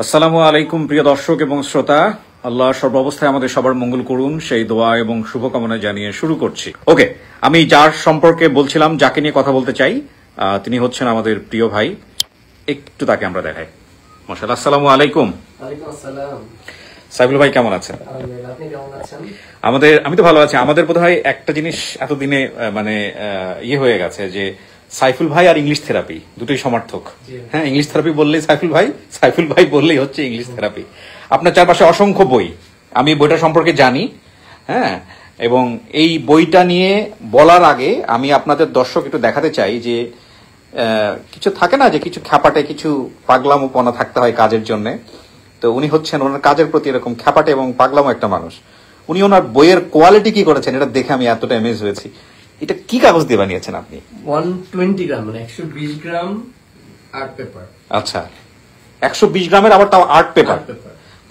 আসসালামু আলাইকুম প্রিয় দর্শক এবং শ্রোতা। আল্লাহ সর্বাবস্থায় আমাদের সবার মঙ্গল করুন সেই দোয়া এবং শুভকামনা জানিয়ে শুরু করছি। ওকে, আমি যার সম্পর্কে বলছিলাম, যাকে নিয়ে কথা বলতে চাই, তিনি হচ্ছেন আমাদের প্রিয় ভাই। একটু তাকে আমরা দেখাই। মাশাআল্লাহ। আসসালামু আলাইকুম। ওয়ালাইকুম আসসালাম। সাইফুল ভাই কেমন আছেন? আপনি কেমন আছেন? আমি তো ভালো আছি। আমাদের বোধহয় একটা জিনিস এতদিনে ইয়ে হয়ে গেছে যে সাইফুল ভাই আর ইংলিশ থেরাপি দুটোই সমার্থক। হ্যাঁ, ইংলিশ থেরাপি বললেই সাইফুল ভাই বললেই হচ্ছে ইংলিশ থেরাপি। আপনার চারপাশে অসংখ্য বই, আমি বইটা সম্পর্কে জানি। হ্যাঁ, এবং এই বইটা নিয়ে বলার আগে আমি আপনাদের দর্শক একটু দেখাতে চাই যে কিছু থাকে না যে কিছু খ্যাপাটে কিছু পাগলামোপনা থাকতে হয় কাজের জন্য। তো উনি হচ্ছেন ওনার কাজের প্রতি এরকম খ্যাপাটে এবং পাগলামো একটা মানুষ। উনি ওনার বইয়ের কোয়ালিটি কি করেছেন এটা দেখে আমি এতটা এমেজ হয়েছি। এটা কি কাগজ দিয়ে বানিয়েছেন আপনি? 120 গ্রাম মানে 120 গ্রাম আর্ট পেপার। আচ্ছা, 120 গ্রামের আবার তাও আর্ট পেপার।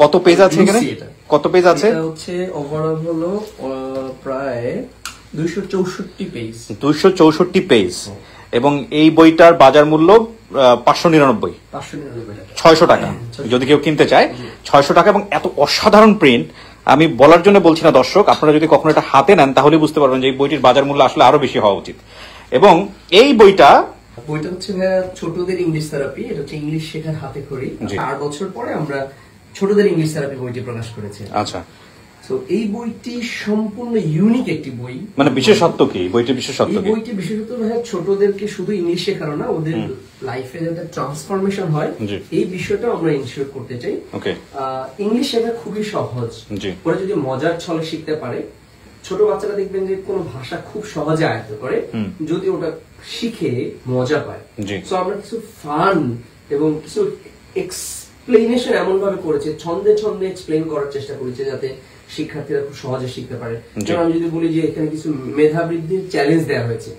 কত পেজ আছে এখানে? কত পেজ আছে? এটা হচ্ছে ওভারঅল হলো প্রায় 264 পেজ। 264 পেজ। এবং এই বইটার বাজার মূল্য 599 600 টাকা। যদি কেউ কিনতে চায় 600 টাকা। এবং এত অসাধারণ প্রিন্ট আমি বলার জন্য বলছি না দর্শক, আপনারা যদি কখনো এটা হাতে নেন তাহলে বুঝতে পারবেন যে এই বইটির বাজার মূল্য আসলে আরো বেশি হওয়া উচিত। এবং এই বইটা হচ্ছে ছোটদের ইংলিশ থেরাপি। এটা হচ্ছে ইংলিশ শেখার হাতে খড়ি। 8 বছর পরে আমরা ছোটদের ইংলিশ থেরাপি বইটি প্রকাশ করেছি। আচ্ছা, তো এই বইটি সম্পূর্ণ ইউনিক একটি বই। মানে বিশেষত্ব কি বইটির? বিশেষত্ব কি? বইটি বিশেষত ছোটদেরকে শুধু ইংলিশ শেখানো না, ওদের লাইফে যাতে ট্রান্সফরমেশন হয় এই বিষয়টা আমরা ইনশিওর করতে চাই। ইংলিশ শেখা খুবই সহজ। ওরা যদি মজার ছলে শিখতে পারে, ছোট বাচ্চারা দেখবেন যে কোনো ভাষা খুব সহজে আয়ত্ত করে যদি ওটা শিখে মজা পায়। তো আমরা কিছু ফান এবং কিছু এক্সপ্লেনেশন এমন ভাবে করেছে, ছন্দে ছন্দে এক্সপ্লেন করার চেষ্টা করেছে যাতে শিক্ষার্থীরা খুব সহজে শিখতে পারে। যেমন আমি যদি বলি যে এখানে কিছু মেধা বৃদ্ধির চ্যালেঞ্জ দেওয়া হয়েছে,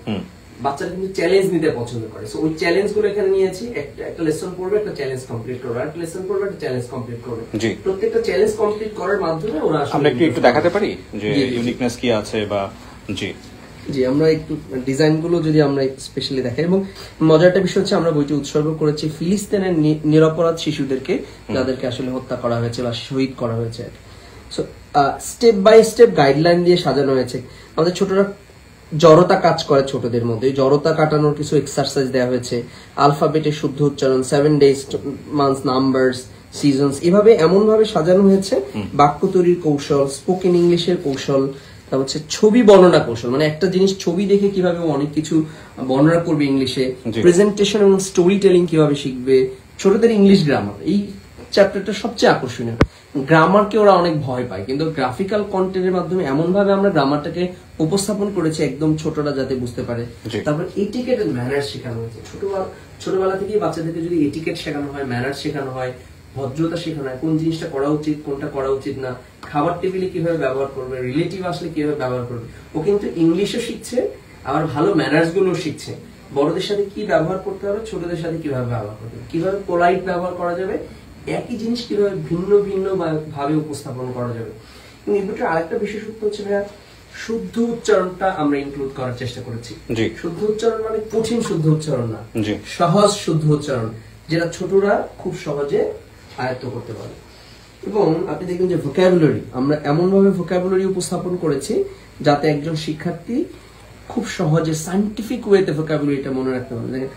বাচ্চারা কিন্তু চ্যালেঞ্জ নিতে পছন্দ করে। সো ওই চ্যালেঞ্জ গুলো এখানে নিয়েছি। একটা লেসন পড়বে, একটা চ্যালেঞ্জ কমপ্লিট করবে, একটা লেসন পড়বে, একটা চ্যালেঞ্জ কমপ্লিট করবে। প্রত্যেকটা চ্যালেঞ্জ কমপ্লিট করার মাধ্যমে ওরা আমরা একটু দেখাতে পারি যে ইউনিকনেস কি আছে বা জি আমরা একটু ডিজাইন গুলো যদি আমরা স্পেশালি দেখাই। এবং মজারটা বিষয় হচ্ছে আমরা বইটি উৎসর্গ করেছি ফিলিস্তিনের নিরপরাধ শিশুদেরকে, যাদেরকে আসলে হত্যা করা হয়েছে বা শহীদ করা হয়েছে। So step by step guideline দিয়ে সাজানো হয়েছে। আমাদের ছোটরা জড়তা কাজ করে, ছোটদের মধ্যে জড়তা কাটানোর কিছু এক্সারসাইজ দেওয়া হয়েছে। আলফাবেটের শুদ্ধ উচ্চারণ, 7 days, months, numbers, seasons, এভাবে এমন ভাবে সাজানো হয়েছে। বাক্য তৈরির কৌশল, স্পোকেন ইংলিশের কৌশল, তারপর হচ্ছে ছবি বর্ণনা কৌশল, মানে একটা জিনিস ছবি দেখে কিভাবে অনেক কিছু বর্ণনা করবে ইংলিশে, প্রেজেন্টেশন এবং স্টোরি টেলিং কিভাবে শিখবে, ছোটদের ইংলিশ গ্রামার। এই চ্যাপ্টারটা সবচেয়ে আকর্ষণীয়। গ্রামারকে ওরা অনেক ভয় পায়, কিন্তু গ্রাফিক্যাল কন্টেন্টের মাধ্যমে এমন ভাবে আমরা গ্রামারটাকে উপস্থাপন করেছি একদম ছোটরা যাতে বুঝতে পারে। তারপর এটিকেট এন্ড ম্যানার্স শেখানো হয়েছে। ছোটবেলা থেকে বাচ্চাদেরকে যদি এটিকেট শেখানো হয়, ম্যানার্স শেখানো হয়, ভদ্রতা শেখানো হয়, কোন জিনিসটা করা উচিত কোনটা করা উচিত না, খাবার টেবিলে কিভাবে ব্যবহার করবে, রিলেটিভ আসলে কিভাবে ব্যবহার করবে, ও কিন্তু ইংলিশও শিখছে আবার ভালো ম্যানার্স গুলো শিখছে। বড়দের সাথে কি ব্যবহার করতে হবে, ছোটদের সাথে কিভাবে ব্যবহার করতে হবে, কিভাবে পোলাইট ব্যবহার করা যাবে, একই জিনিস কিভাবে ভিন্ন ভিন্ন ভাবে উপস্থাপন করা যাবে। এই বইটার আরেকটা বিশেষত্ব হচ্ছে শুদ্ধ উচ্চারণটা আমরা ইনক্লুড করার চেষ্টা করেছি। শুদ্ধ উচ্চারণ মানে কঠিন শুদ্ধ উচ্চারণ না, সহজ শুদ্ধ উচ্চারণ, যেটা ছোটরা খুব সহজে আয়ত্ত করতে পারে। এবং আপনি দেখবেন যে ভোকাবুলারি, আমরা এমন ভাবে ভোকাবুলারি উপস্থাপন করেছি যাতে একজন শিক্ষার্থী খুব সহজে সায়েন্টিফিক ওয়েতে ভোকাবুলারিটা মনে রাখতে পারে।